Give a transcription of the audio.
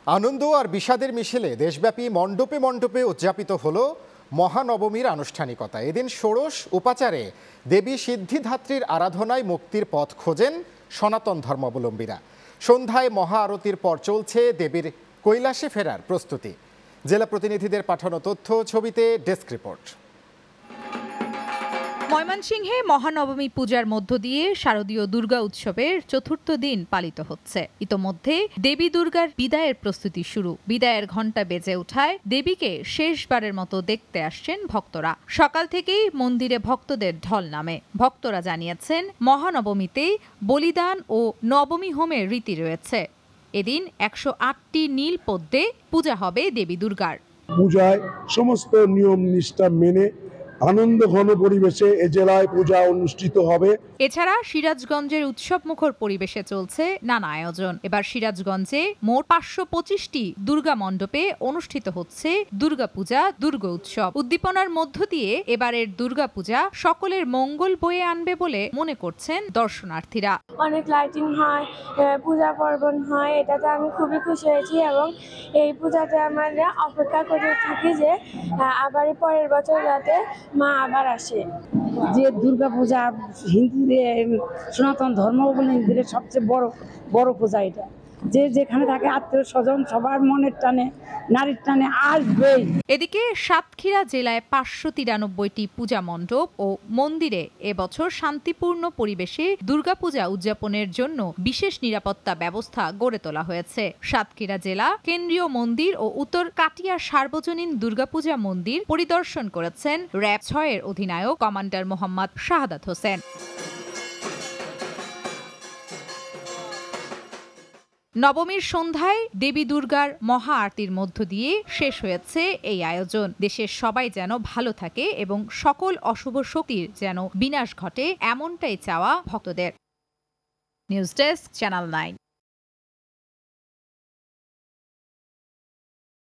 আনন্দ আর বিষাদের মিশেলে দেশব্যাপী মণ্ডপে মণ্ডপে উদযাপিত হলো মহানবমীর আনুষ্ঠানিকতা। এদিন ষোড়শ উপাচারে দেবী সিদ্ধিধাত্রীর আরাধনায় মুক্তির পথ খোঁজেন সনাতন ধর্মাবলম্বীরা। সন্ধ্যায় মহা আরতির পর চলছে দেবীর কৈলাসে ফেরার প্রস্তুতি। জেলা প্রতিনিধিদের পাঠানো তথ্য, ছবিতে ডেস্ক রিপোর্ট। ময়মনসিংহে মহানবমী পূজার মধ্য দিয়ে শারদীয় দুর্গা উৎসবের চতুর্থ দিন পালিত হচ্ছে। ইতোমধ্যে দেবী দুর্গার বিদায়ের প্রস্তুতি শুরু। বিদায়ের ঘণ্টা বেজে ওঠায় দেবীকে শেষবারের মতো দেখতে আসছেন ভক্তরা। সকাল থেকেই মন্দিরে ভক্তদের ঢল নামে। ভক্তরা জানিয়েছেন, মহানবমীতে বলিদান ও নবমী হোমের রীতি রয়েছে। এদিন 108টি নীল পদ্মে পূজা হবে দেবী দুর্গার। পূজায় সমস্ত নিয়ম নিষ্ঠা মেনে আনন্দ ঘন পরিবেশে এ জেলায় পূজা অনুষ্ঠিত হবে। এছাড়া সিরাজগঞ্জের উৎসবমুখর পরিবেশে চলছে নানা আয়োজন। এবার সিরাজগঞ্জে মোট 525টি দুর্গা মণ্ডপে অনুষ্ঠিত হচ্ছে দুর্গাপূজা দুর্গা উৎসব। উদ্দীপনার মধ্য দিয়ে এবারের দুর্গাপূজা সকলের মঙ্গল বয়ে আনবে বলে মনে করছেন দর্শনার্থীরা। অনেক লাইটিং হয়, পূজা পার্বণ হয়, এটাতে আমি খুবই খুশি হয়েছি এবং এই পূজাতে আমরা অপেক্ষা করে থাকি যে আবার পরের বছর যাতে মা আবার আসে। যে দুর্গা পূজা হিন্দুদের, সনাতন ধর্মাবলম্বীদের সবচেয়ে বড় পূজা এটা। যে যেখানে থাকে আত্মীয় স্বজন সবার মনের টানে, নারীর টানে আসবেই। এদিকে সাতক্ষীরা জেলায় 593টি পূজা মণ্ডপ ও মন্দিরে এবছর শান্তিপূর্ণ পরিবেশে দুর্গাপূজা উদযাপনের জন্য বিশেষ নিরাপত্তা ব্যবস্থা গড়ে তোলা হয়েছে। সাতক্ষীরা জেলা কেন্দ্রীয় মন্দির ও উত্তর কাটিয়া সার্বজনীন দুর্গাপূজা মন্দির পরিদর্শন করেছেন র‍্যাব 6-এর অধিনায়ক কমান্ডার মোহাম্মদ শাহাদাত হোসেন। নবমীর সন্ধ্যায় দেবী দুর্গার মহা আরতির মধ্য দিয়ে শেষ হয়েছে এই আয়োজন। দেশের সবাই যেন ভালো থাকে এবং সকল অশুভ শক্তির যেন বিনাশ ঘটে, এমনটাই চাওয়া ভক্তদের। News desk, channel 9।